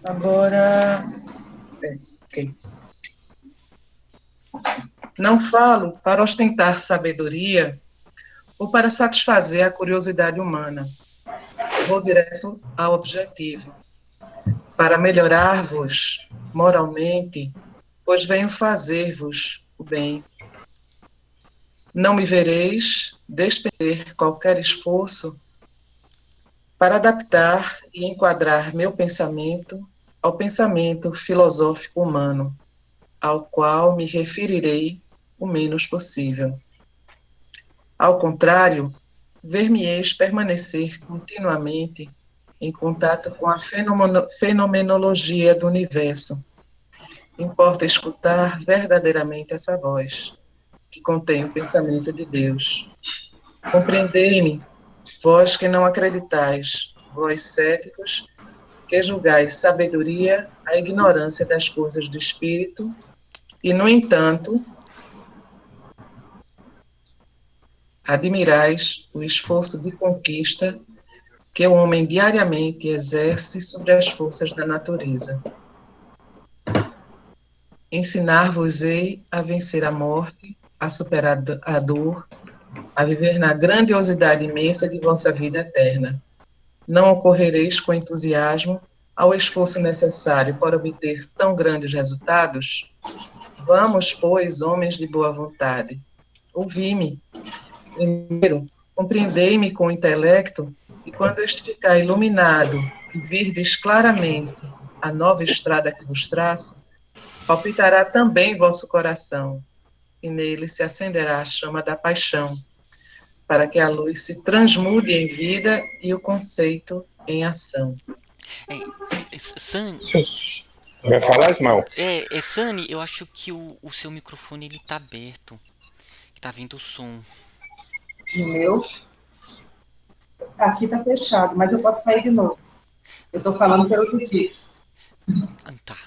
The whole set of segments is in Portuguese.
Agora, ok. Não falo para ostentar sabedoria ou para satisfazer a curiosidade humana. Vou direto ao objetivo, para melhorar-vos moralmente, pois venho fazer-vos o bem. Não me vereis despender qualquer esforço para adaptar e enquadrar meu pensamento ao pensamento filosófico humano, ao qual me referirei o menos possível. Ao contrário, ver-me-eis permanecer continuamente em contato com a fenomenologia do universo. Importa escutar verdadeiramente essa voz, que contém o pensamento de Deus. Compreendei-me, vós que não acreditais, vós céticos, que julgais sabedoria a ignorância das coisas do espírito, e, no entanto, admirais o esforço de conquista que o homem diariamente exerce sobre as forças da natureza. Ensinar-vos-ei a vencer a morte, a superar a dor, a viver na grandiosidade imensa de vossa vida eterna. Não ocorrereis com entusiasmo ao esforço necessário para obter tão grandes resultados? Vamos, pois, homens de boa vontade, ouvi-me. Primeiro, compreendei-me com o intelecto, e quando este ficar iluminado e virdes claramente a nova estrada que vos traço, palpitará também vosso coração, e nele se acenderá a chama da paixão, para que a luz se transmude em vida e o conceito em ação. Sani, Vai falar, Ismael? Sani, eu acho que o seu microfone ele tá aberto, que tá vindo o som. O meu? Aqui tá fechado, mas eu posso sair de novo. Eu tô falando pelo pedido. Tá.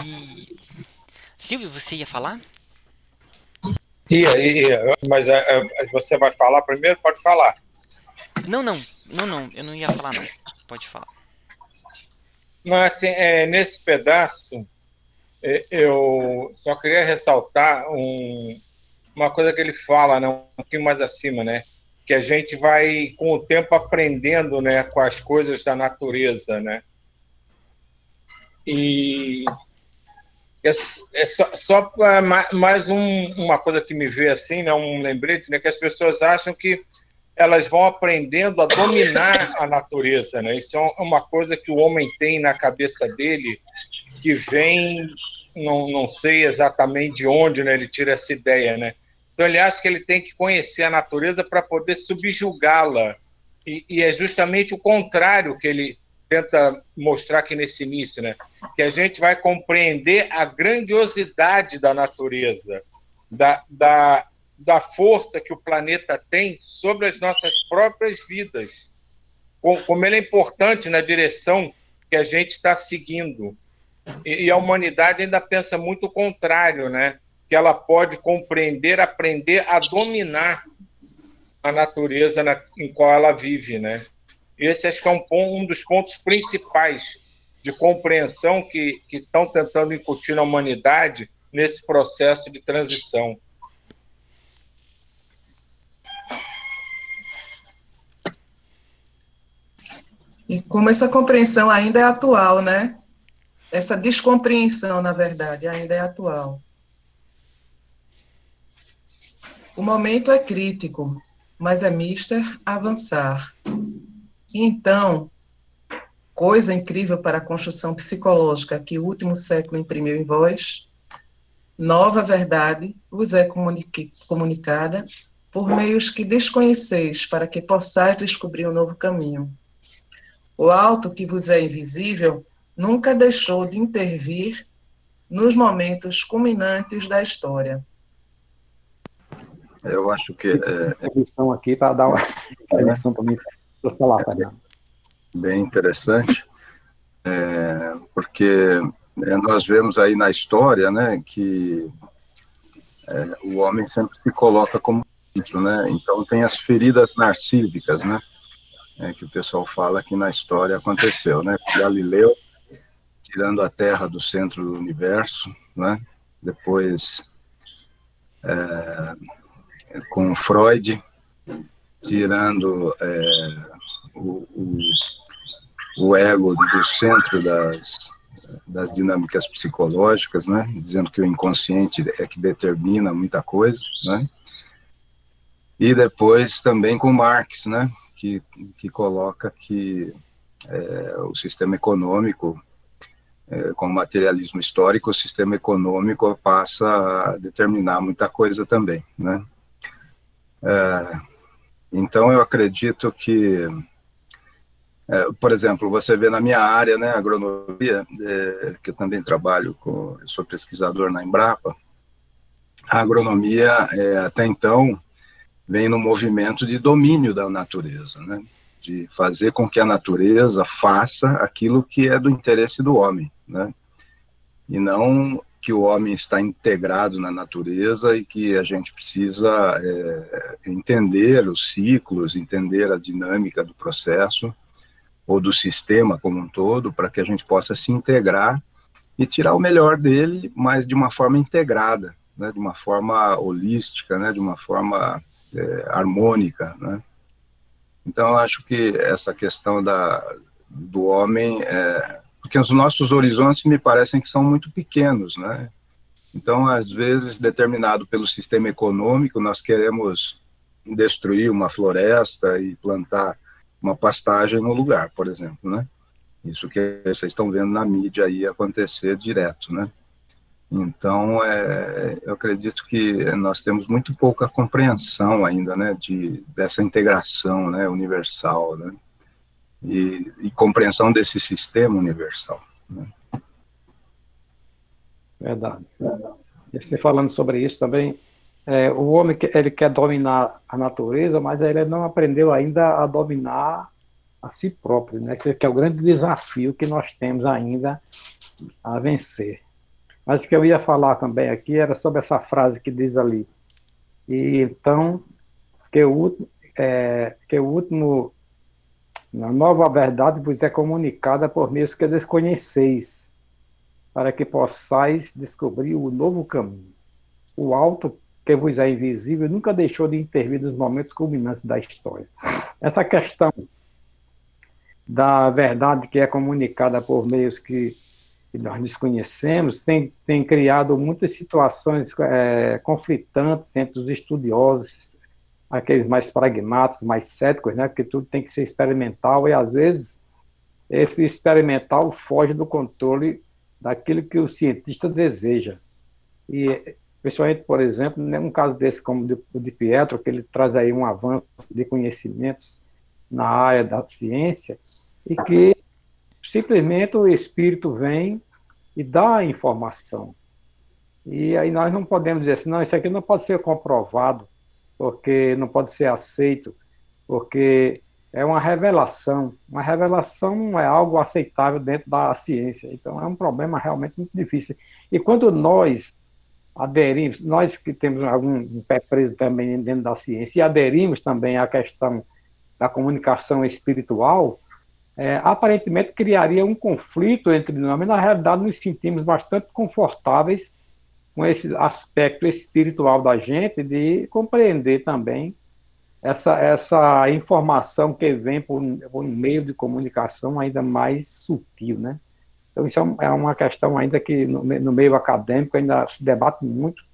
E Silvio, você ia falar? Mas você vai falar primeiro? Pode falar. Não, eu não ia falar não. Pode falar. Mas assim, nesse pedaço, eu só queria ressaltar uma coisa que ele fala, né, um pouquinho mais acima, né? Que a gente vai, com o tempo, aprendendo, né, com as coisas da natureza, né? E só mais uma coisa que me vê assim, né, um lembrete, né, que as pessoas acham que elas vão aprendendo a dominar a natureza, né? Isso é uma coisa que o homem tem na cabeça dele, que vem, não sei exatamente de onde, né, ele tira essa ideia, né? Então ele acha que ele tem que conhecer a natureza para poder subjugá-la, e é justamente o contrário que ele tenta mostrar aqui nesse início, né? Que a gente vai compreender a grandiosidade da natureza, da força que o planeta tem sobre as nossas próprias vidas, como ele é importante na direção que a gente está seguindo. E a humanidade ainda pensa muito o contrário, né? Que ela pode compreender, aprender a dominar a natureza em qual ela vive, né? Esse acho que é um dos pontos principais de compreensão que estão tentando incutir na humanidade nesse processo de transição. E como essa compreensão ainda é atual, né? Essa descompreensão, na verdade, ainda é atual. O momento é crítico, mas é mister avançar. E então, coisa incrível para a construção psicológica que o último século imprimiu em vós, nova verdade vos é comunicada por meios que desconheceis, para que possais descobrir um novo caminho. O alto que vos é invisível nunca deixou de intervir nos momentos culminantes da história. Eu acho que emissão aqui para dar uma emissão também para falar, Fernando. Bem interessante, porque nós vemos aí na história, né, que o homem sempre se coloca como centro, né? Então tem as feridas narcísicas, né? que o pessoal fala que na história aconteceu, né? Galileu tirando a Terra do centro do universo, né? Depois, com Freud, tirando o ego do centro das dinâmicas psicológicas, né? Dizendo que o inconsciente é que determina muita coisa, né? E depois também com Marx, né? Que coloca que o sistema econômico, com o materialismo histórico, o sistema econômico passa a determinar muita coisa também, né? Então, eu acredito que, por exemplo, você vê na minha área, né, agronomia, que eu também trabalho eu sou pesquisador na Embrapa, a agronomia, até então, vem no movimento de domínio da natureza, né? De fazer com que a natureza faça aquilo que é do interesse do homem, né? E não que o homem está integrado na natureza e que a gente precisa entender os ciclos, entender a dinâmica do processo ou do sistema como um todo, para que a gente possa se integrar e tirar o melhor dele, mas de uma forma integrada, né? De uma forma holística, né? De uma forma harmônica, né? Então, eu acho que essa questão do homem, porque os nossos horizontes me parecem que são muito pequenos, né? Então, às vezes, determinado pelo sistema econômico, nós queremos destruir uma floresta e plantar uma pastagem no lugar, por exemplo, né? Isso que vocês estão vendo na mídia aí acontecer direto, né? Então, eu acredito que nós temos muito pouca compreensão ainda, né, dessa integração, né, universal, né, e compreensão desse sistema universal, né? Verdade. E você falando sobre isso também, o homem ele quer dominar a natureza, mas ele não aprendeu ainda a dominar a si próprio, né, que é o grande desafio que nós temos ainda a vencer. Mas o que eu ia falar também aqui era sobre essa frase que diz ali. E então, que o último, a nova verdade vos é comunicada por meios que desconheceis, para que possais descobrir o novo caminho. O alto, que vos é invisível, nunca deixou de intervir nos momentos culminantes da história. Essa questão da verdade que é comunicada por meios que nós desconhecemos, tem criado muitas situações conflitantes entre os estudiosos, aqueles mais pragmáticos, mais céticos, né, porque tudo tem que ser experimental, e às vezes esse experimental foge do controle daquilo que o cientista deseja. E, principalmente, por exemplo, num caso desse como o de Pietro, que ele traz aí um avanço de conhecimentos na área da ciência, e que simplesmente o Espírito vem e dá a informação. E aí nós não podemos dizer assim, não, isso aqui não pode ser comprovado, porque não pode ser aceito, porque é uma revelação. Uma revelação não é algo aceitável dentro da ciência. Então é um problema realmente muito difícil. E quando nós aderimos, nós que temos algum pé preso também dentro da ciência, e aderimos também à questão da comunicação espiritual, aparentemente criaria um conflito entre nós, mas na realidade nos sentimos bastante confortáveis com esse aspecto espiritual da gente, de compreender também essa informação que vem por um meio de comunicação ainda mais sutil, né? Então isso é uma questão ainda que no meio acadêmico ainda se debate muito,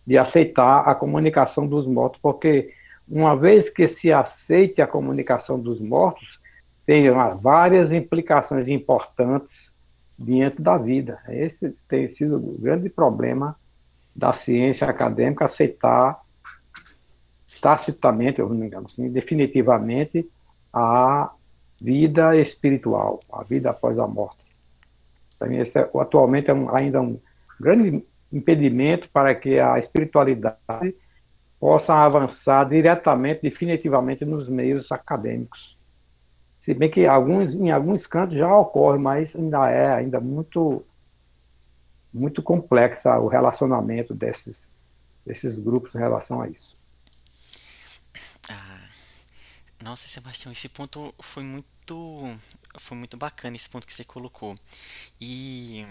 de aceitar a comunicação dos mortos, porque uma vez que se aceite a comunicação dos mortos, tem várias implicações importantes diante da vida. Esse tem sido o grande problema da ciência acadêmica, aceitar tacitamente, ou assim, definitivamente, a vida espiritual, a vida após a morte. Para mim, esse atualmente ainda um grande impedimento para que a espiritualidade possa avançar diretamente, definitivamente, nos meios acadêmicos. Se bem que em alguns cantos já ocorre, mas ainda muito, muito complexo o relacionamento desses grupos em relação a isso. Nossa, Sebastião, esse ponto foi muito bacana, esse ponto que você colocou. E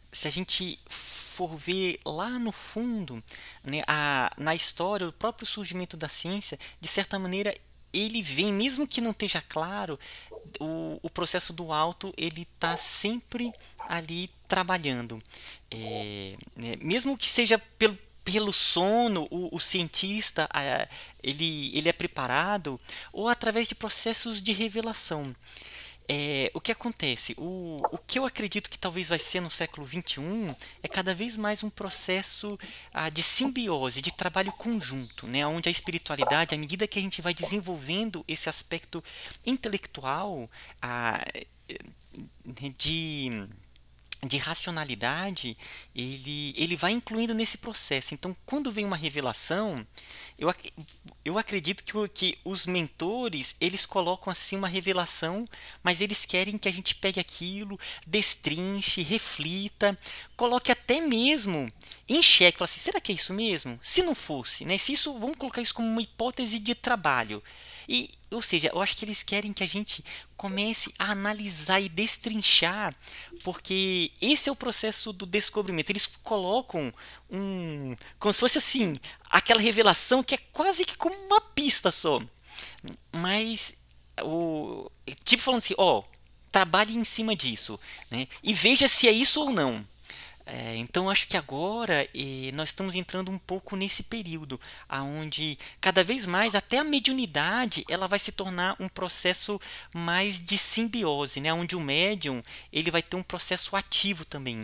se a gente for ver lá no fundo, né, na história, o próprio surgimento da ciência, de certa maneira, ele vem, mesmo que não esteja claro, o processo do auto, ele está sempre ali trabalhando. Né, mesmo que seja pelo sono, o cientista, ele é preparado, ou através de processos de revelação. O que acontece? O que eu acredito que talvez vai ser no século XXI é cada vez mais um processo de simbiose, de trabalho conjunto, né? Onde a espiritualidade, à medida que a gente vai desenvolvendo esse aspecto intelectual de de racionalidade, ele vai incluindo nesse processo. Então, quando vem uma revelação, eu, eu acredito que os mentores, eles colocam assim uma revelação, mas eles querem que a gente pegue aquilo, destrinche, reflita, coloque até mesmo em xeque, fala assim, será que é isso mesmo? Se não fosse, né? Se isso, vamos colocar isso como uma hipótese de trabalho. Ou seja, eu acho que eles querem que a gente comece a analisar e destrinchar, porque esse é o processo do descobrimento. Eles colocam como se fosse assim, aquela revelação que é quase que como uma pista só. Mas tipo falando assim, ó, trabalhe em cima disso, né? E veja se é isso ou não. Então acho que agora nós estamos entrando um pouco nesse período onde cada vez mais até a mediunidade ela vai se tornar um processo mais de simbiose, né? Onde o médium ele vai ter um processo ativo também,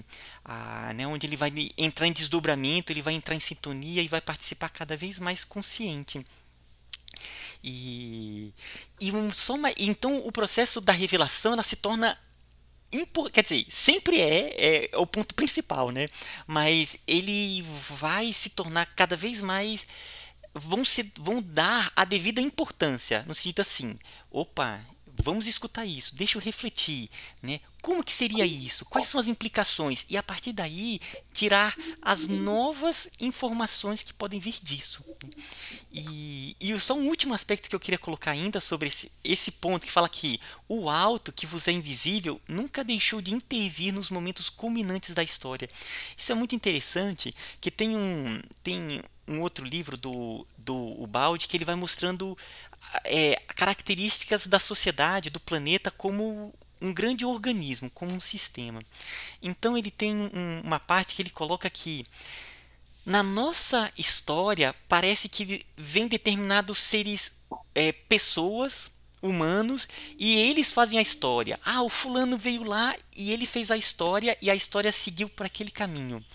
né? Onde ele vai entrar em desdobramento, ele vai entrar em sintonia e vai participar cada vez mais consciente. Então o processo da revelação ela se torna quer dizer, sempre é o ponto principal, né? Mas ele vai se tornar cada vez mais. Vão dar a devida importância, no sentido assim, opa, vamos escutar isso, deixa eu refletir, né? Como que seria isso? Quais são as implicações? E a partir daí, tirar as novas informações que podem vir disso. E só um último aspecto que eu queria colocar ainda sobre esse ponto que fala que o alto que vos é invisível nunca deixou de intervir nos momentos culminantes da história. Isso é muito interessante, que tem um outro livro do Ubaldi que ele vai mostrando características da sociedade, do planeta como um grande organismo, como um sistema. Então ele tem uma parte que ele coloca que na nossa história, parece que vem determinados seres, pessoas, humanos, e eles fazem a história. O fulano veio lá e ele fez a história e a história seguiu por aquele caminho.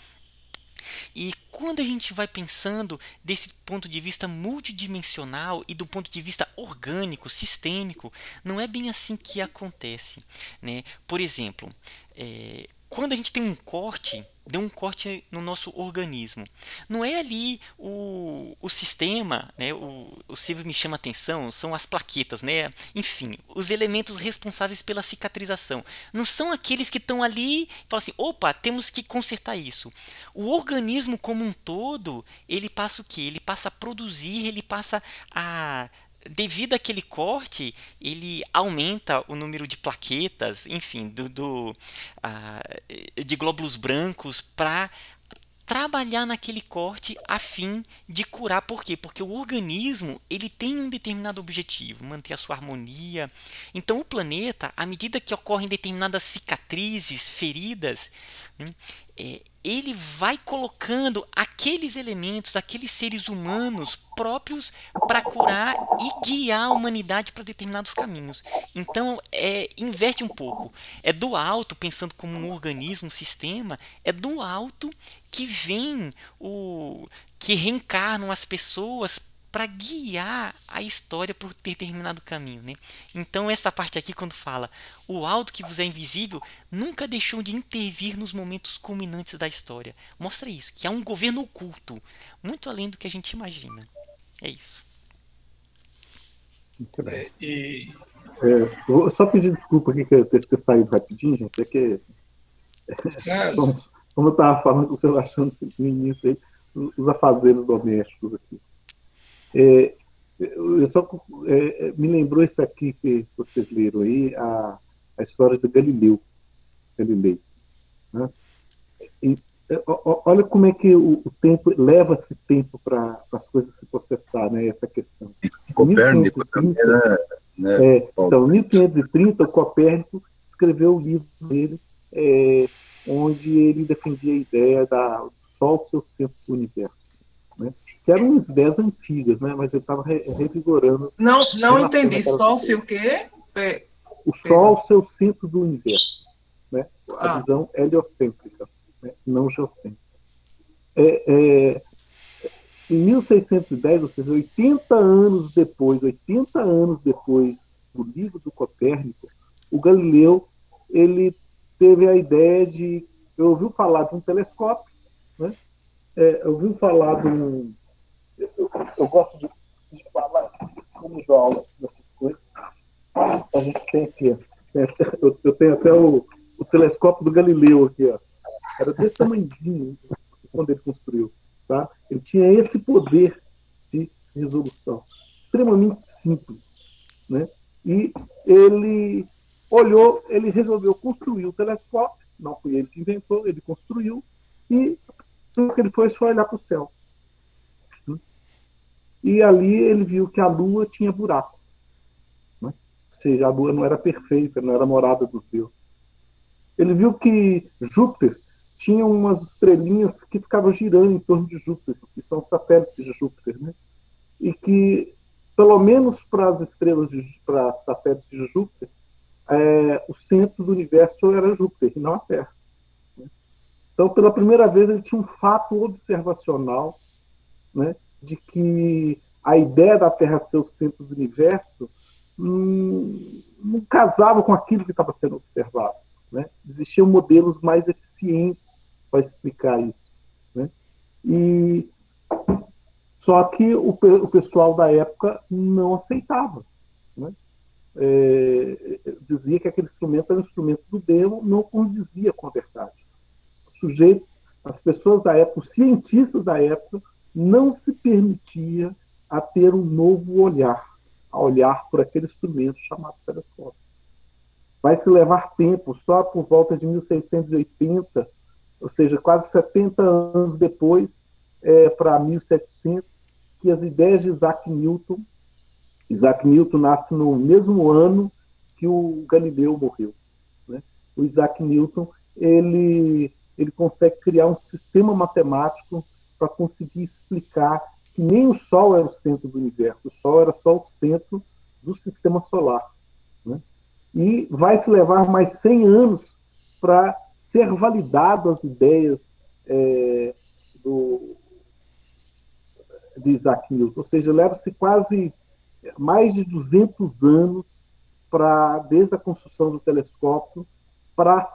E quando a gente vai pensando desse ponto de vista multidimensional e do ponto de vista orgânico, sistêmico, não é bem assim que acontece, né? Por exemplo, quando a gente tem um corte, deu um corte no nosso organismo. Não é ali o sistema, né? O Silvio me chama a atenção, são as plaquetas, né? Enfim, os elementos responsáveis pela cicatrização. Não são aqueles que estão ali e falam assim, opa, temos que consertar isso. O organismo como um todo, ele passa o quê? Ele passa a produzir, ele passa a... Devido àquele corte, ele aumenta o número de plaquetas, enfim, de glóbulos brancos para trabalhar naquele corte a fim de curar. Por quê? Porque o organismo ele tem um determinado objetivo, manter a sua harmonia. Então o planeta, à medida que ocorrem determinadas cicatrizes, feridas, né, ele vai colocando aqueles elementos, aqueles seres humanos próprios para curar e guiar a humanidade para determinados caminhos. Então, inverte um pouco. É do alto, pensando como um organismo, um sistema, é do alto que vem que reencarnam as pessoas para guiar a história por determinado caminho, né? Então essa parte aqui quando fala o alto que vos é invisível nunca deixou de intervir nos momentos culminantes da história. Mostra isso, que há um governo oculto, muito além do que a gente imagina. É isso. Muito bem. Vou só pedir desculpa aqui que eu teve que sair rapidinho, gente, porque como eu estava falando com o Sebastião no início aí, os afazeres domésticos aqui. Eu só me lembrou isso aqui que vocês leram aí, a história do Galileu, né? E, olha como é que o tempo leva-se tempo para as coisas se processar, né? Essa questão. Copérnico também, né? Então, em 1530, o Copérnico escreveu o livro dele, onde ele defendia a ideia do Sol ser o centro do universo, né? Que eram umas ideias antigas, né? Mas ele estava revigorando. Não entendi. Sol ser o quê? O Sol ser o centro do universo, né? A visão heliocêntrica, né? Não geocêntrica. Em 1610, ou seja, 80 anos depois do livro do Copérnico, o Galileu ele teve a ideia de... ouviu falar de um telescópio, né? Ouviu falar de um... Eu gosto de falar como dou aula dessas coisas. A gente tem aqui, eu tenho até o telescópio do Galileu aqui, ó. Era desse tamanhozinho quando ele construiu, tá? Ele tinha esse poder de resolução, extremamente simples, né? E ele resolveu construir o telescópio. Não foi ele que inventou, ele construiu, e o que ele foi olhar para o céu. E ali ele viu que a Lua tinha buraco, né? Ou seja, a Lua não era perfeita, não era morada dos deuses. Ele viu que Júpiter tinha umas estrelinhas que ficavam girando em torno de Júpiter, que são satélites de Júpiter, né? E que, pelo menos para as estrelas, para satélites de Júpiter, o centro do universo era Júpiter, e não a Terra, né? Então, pela primeira vez, ele tinha um fato observacional, né, de que a ideia da Terra ser o centro do universo não casava com aquilo que estava sendo observado, né? Existiam modelos mais eficientes para explicar isso, né? E só que o pessoal da época não aceitava, né? Dizia que aquele instrumento era um instrumento do demo, não condizia com a verdade. Os sujeitos, as pessoas da época, os cientistas da época, não se permitia a ter um novo olhar, a olhar por aquele instrumento chamado telescópio. Vai se levar tempo, só por volta de 1680, ou seja, quase 70 anos depois, para 1700, que as ideias de Isaac Newton nasce no mesmo ano que o Galileu morreu, né? O Isaac Newton ele consegue criar um sistema matemático para conseguir explicar que nem o Sol era o centro do universo, o Sol era só o centro do sistema solar, né? E vai se levar mais 100 anos para ser validadas as ideias de Isaac Newton, ou seja, leva-se quase mais de 200 anos desde a construção do telescópio para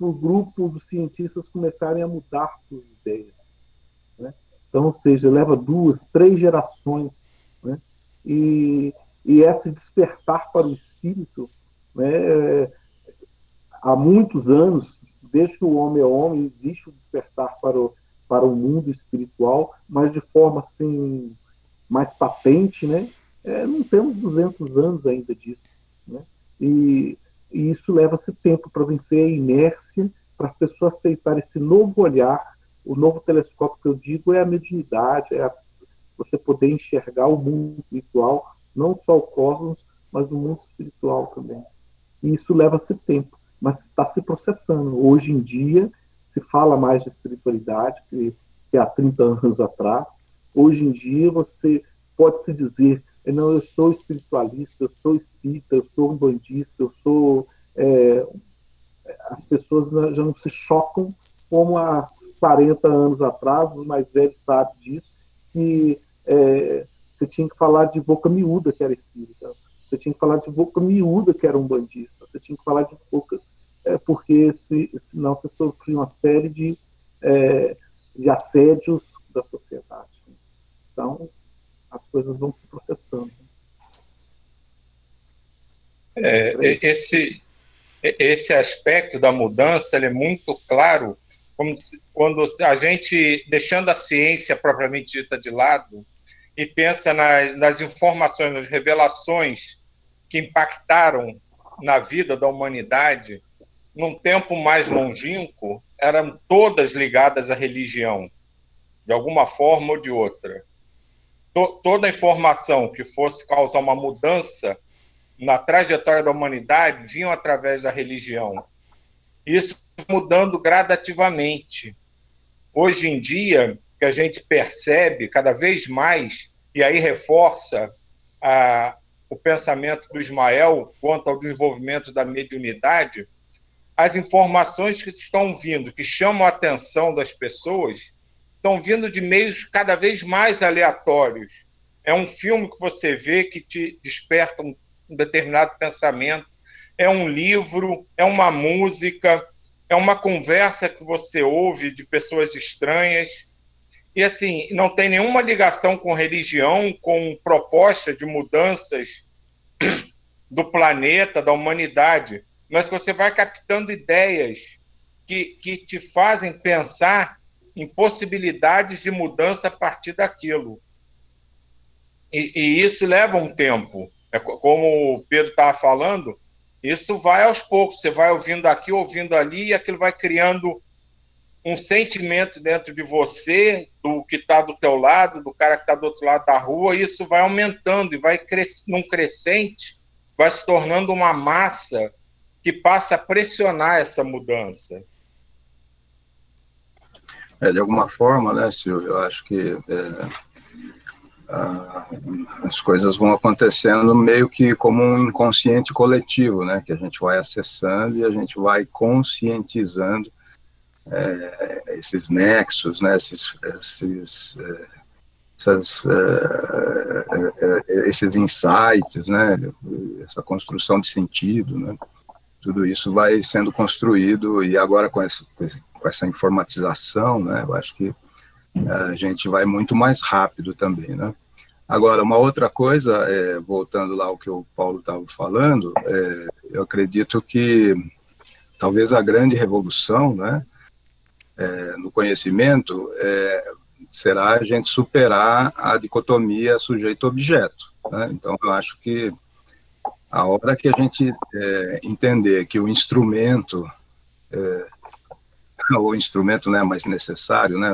o grupo dos cientistas começarem a mudar suas ideias, né? Então, ou seja, leva 2, 3 gerações, né? E esse despertar para o espírito, né, há muitos anos, desde que o homem é homem, existe o despertar para o mundo espiritual, mas de forma assim, mais patente, né? Não temos 200 anos ainda disso, né? E isso leva-se tempo para vencer a inércia, para a pessoa aceitar esse novo olhar. O novo telescópio que eu digo é a mediunidade, você poder enxergar o mundo espiritual, não só o cosmos, mas o mundo espiritual também. E isso leva-se tempo, mas está se processando. Hoje em dia, se fala mais de espiritualidade que há 30 anos atrás. Hoje em dia, você pode se dizer, não, eu sou espiritualista, eu sou espírita, eu sou umbandista, eu sou... as pessoas já não se chocam como há 40 anos atrás, os mais velhos sabem disso, que você tinha que falar de boca miúda que era espírita, você tinha que falar de boca miúda que era umbandista, você tinha que falar de boca... porque senão você sofria uma série de assédios da sociedade. Então, as coisas vão se processando. Esse aspecto da mudança ele é muito claro, quando a gente, deixando a ciência propriamente dita de lado, e pensa nas informações, nas revelações que impactaram na vida da humanidade, num tempo mais longínquo, eram todas ligadas à religião, de alguma forma ou de outra. Toda informação que fosse causar uma mudança na trajetória da humanidade vinha através da religião. Isso mudando gradativamente. Hoje em dia, que a gente percebe cada vez mais, e aí reforça o pensamento do Ismael quanto ao desenvolvimento da mediunidade, as informações que estão vindo, que chamam a atenção das pessoas, estão vindo de meios cada vez mais aleatórios. É um filme que você vê que te desperta um determinado pensamento, é um livro, é uma música, é uma conversa que você ouve de pessoas estranhas. E, assim, não tem nenhuma ligação com religião, com proposta de mudanças do planeta, da humanidade, mas você vai captando ideias que te fazem pensar em possibilidades de mudança a partir daquilo. E isso leva um tempo. Como o Pedro estava falando, isso vai aos poucos. Você vai ouvindo aqui, ouvindo ali, e aquilo vai criando um sentimento dentro de você, do que está do teu lado, do cara que está do outro lado da rua, e isso vai aumentando e vai num crescente, vai se tornando uma massa que passa a pressionar essa mudança. De alguma forma, né, Silvio, eu acho que as coisas vão acontecendo meio que como um inconsciente coletivo, né, que a gente vai acessando e a gente vai conscientizando esses nexos, né, esses insights, né, essa construção de sentido, né, tudo isso vai sendo construído, e agora com essa informatização, né, eu acho que a gente vai muito mais rápido também, né. Agora, uma outra coisa, voltando lá ao que o Paulo estava falando, eu acredito que talvez a grande revolução, né, no conhecimento, será a gente superar a dicotomia sujeito-objeto, né? Então, eu acho que a hora que a gente entender que o instrumento não é mais necessário, né?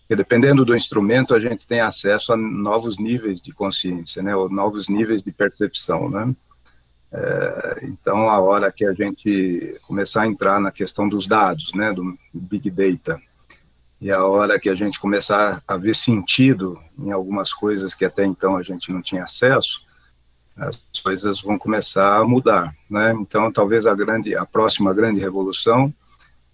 Porque dependendo do instrumento, a gente tem acesso a novos níveis de consciência, né? Ou novos níveis de percepção, né? Então, a hora que a gente começar a entrar na questão dos dados, né, do Big Data, e a hora que a gente começar a ver sentido em algumas coisas que até então a gente não tinha acesso, as coisas vão começar a mudar, né? Então, talvez a próxima grande revolução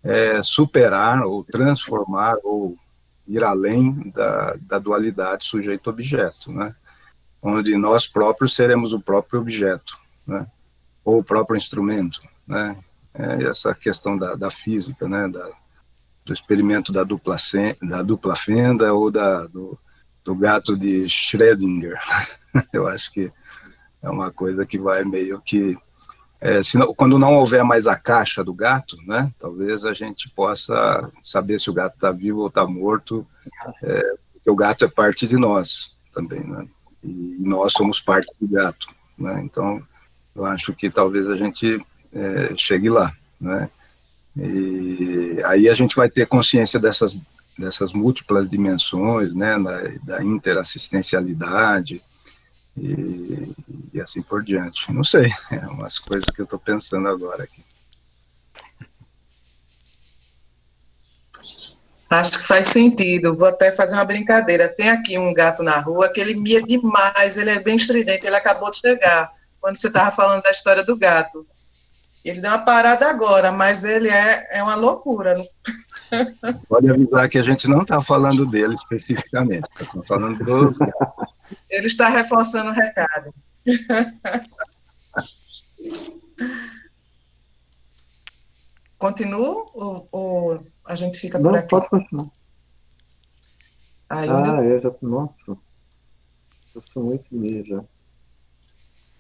é superar ou transformar ou ir além da dualidade sujeito-objeto, né? Onde nós próprios seremos o próprio objeto, né? Ou o próprio instrumento, né? Essa questão da física, né? Do experimento da dupla fenda ou do gato de Schrödinger. Eu acho que é uma coisa que vai meio que... quando não houver mais a caixa do gato, né? Talvez a gente possa saber se o gato está vivo ou está morto, porque o gato é parte de nós também, né? E nós somos parte do gato, né? Então, eu acho que talvez a gente chegue lá, né? E aí a gente vai ter consciência dessas múltiplas dimensões, né? Da interassistencialidade e assim por diante. Não sei, umas coisas que eu estou pensando agora aqui. Acho que faz sentido. Vou até fazer uma brincadeira. Tem aqui um gato na rua que ele mia demais, ele é bem estridente, ele acabou de chegar, quando você estava falando da história do gato. Ele deu uma parada agora, mas ele é uma loucura. Pode avisar que a gente não está falando dele especificamente, estamos falando do... Ele está reforçando o recado. Continuo ou a gente fica por aqui? Não, pode continuar. Nossa, já são 8h30 já.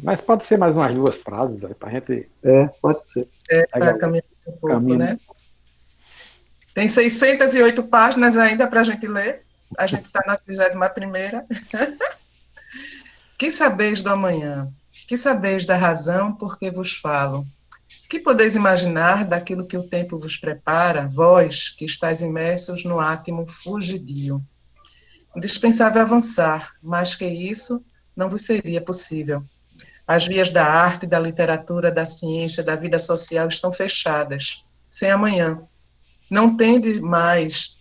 Mas pode ser mais umas 2 frases para a gente... pode ser. Para caminhar um pouco, né? Tem 608 páginas ainda para a gente ler. A gente está na 21ª. Que sabeis do amanhã? Que sabeis da razão por que vos falo? Que podeis imaginar daquilo que o tempo vos prepara, vós que estáis imersos no átimo fugidio? Indispensável avançar, mais que isso, não vos seria possível. As vias da arte, da literatura, da ciência, da vida social estão fechadas, sem amanhã. Não tendes mais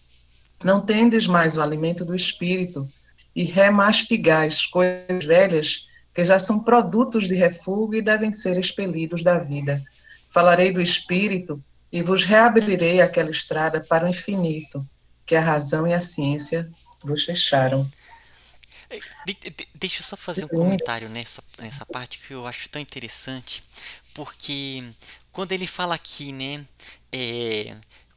o alimento do espírito e remastigais coisas velhas que já são produtos de refúgio e devem ser expelidos da vida. Falarei do espírito e vos reabrirei aquela estrada para o infinito, que a razão e a ciência vos fecharam. Deixa eu só fazer um comentário nessa parte que eu acho tão interessante, porque quando ele fala aqui, né,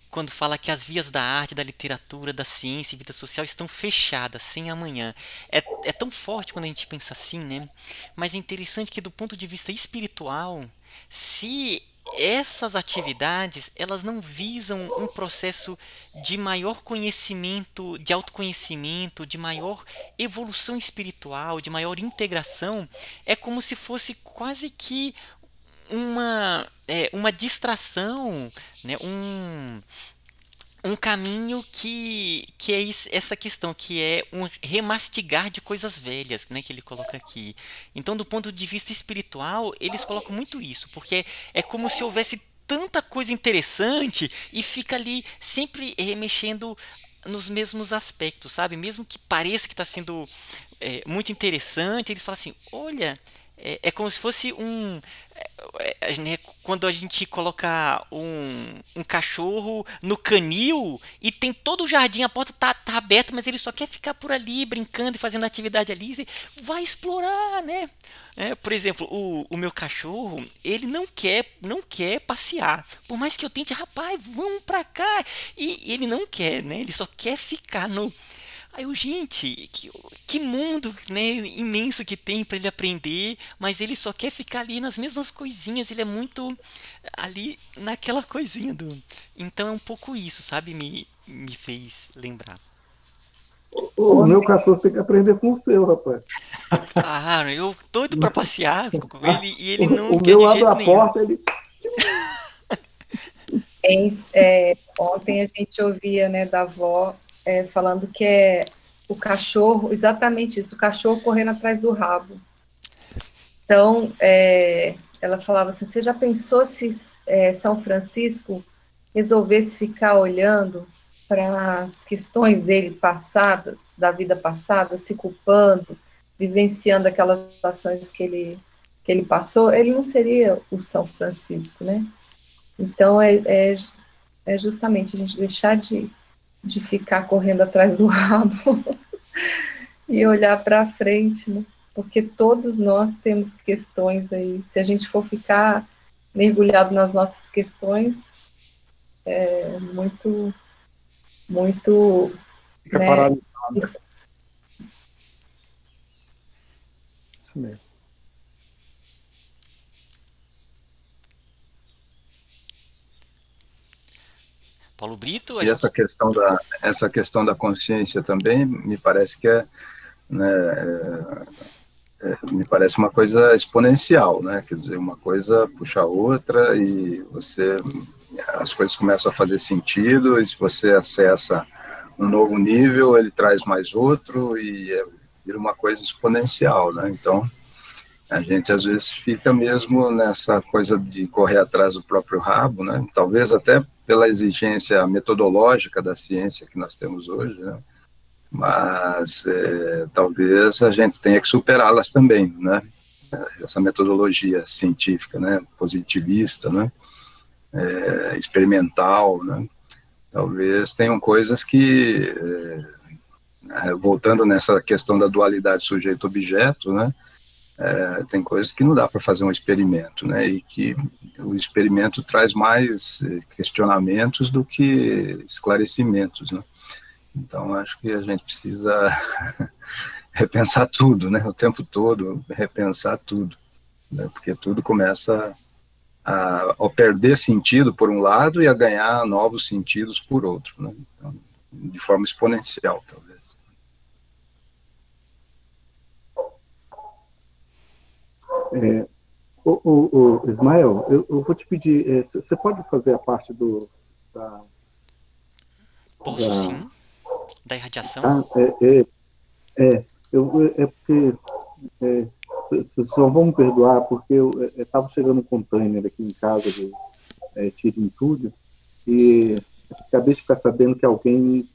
quando fala que as vias da arte, da literatura, da ciência e vida social estão fechadas, sem amanhã, é tão forte quando a gente pensa assim, né? Mas é interessante que do ponto de vista espiritual, se essas atividades, elas não visam um processo de maior conhecimento, de autoconhecimento, de maior evolução espiritual, de maior integração, é como se fosse quase que uma distração, né? Um caminho que é essa questão, que é um remastigar de coisas velhas, né, que ele coloca aqui. Então, do ponto de vista espiritual, eles colocam muito isso, porque é como se houvesse tanta coisa interessante e fica ali sempre remexendo nos mesmos aspectos, sabe? Mesmo que pareça que está sendo muito interessante, eles falam assim, olha, é como se fosse né, quando a gente coloca um cachorro no canil e tem todo o jardim, a porta tá aberta, mas ele só quer ficar por ali brincando e fazendo atividade ali, você vai explorar, né? Por exemplo, o meu cachorro, ele não quer passear, por mais que eu tente, rapaz, vamos pra cá, e ele não quer, né? Ele só quer ficar no... Aí eu, gente, que mundo, né, imenso que tem para ele aprender, mas ele só quer ficar ali nas mesmas coisinhas, ele é muito ali naquela coisinha do... Então é um pouco isso, sabe? Me fez lembrar. O meu cachorro tem que aprender com o seu, rapaz. Ah, eu doido para passear com ele e ele não o quer meu de abre jeito a nenhum. porta, ele... Ontem a gente ouvia, né, da avó falando que o cachorro, exatamente isso, o cachorro correndo atrás do rabo. Então, ela falava assim, você já pensou se São Francisco resolvesse ficar olhando para as questões dele passadas, da vida passada, se culpando, vivenciando aquelas situações que ele passou, ele não seria o São Francisco, né? Então, é justamente a gente deixar de ficar correndo atrás do rabo e olhar para frente, né? Porque todos nós temos questões aí. Se a gente for ficar mergulhado nas nossas questões, é muito, Fica né, paralisado. Isso mesmo. Paulo Brito, E essa questão da consciência também me parece que me parece uma coisa exponencial, né? Quer dizer, uma coisa puxa a outra e as coisas começam a fazer sentido, e se você acessa um novo nível, ele traz mais outro e vira uma coisa exponencial, né? Então, a gente às vezes fica mesmo nessa coisa de correr atrás do próprio rabo, né? Talvez até pela exigência metodológica da ciência que nós temos hoje, né? Mas talvez a gente tenha que superá-las também, né? Essa metodologia científica, né? Positivista, né? Experimental, né? Talvez tenham coisas que, voltando nessa questão da dualidade sujeito-objeto, né? Tem coisas que não dá para fazer um experimento, né? E que o experimento traz mais questionamentos do que esclarecimentos, né? Então, acho que a gente precisa repensar tudo, né? O tempo todo, repensar tudo, né? Porque tudo começa a perder sentido por um lado e a ganhar novos sentidos por outro, né? Então, de forma exponencial, talvez. Ismael, eu vou te pedir, você pode fazer a parte Posso sim? Da irradiação? Porque vocês só vão me perdoar, porque eu estava chegando um container aqui em casa de tiro entulho, e acabei de ficar sabendo que alguém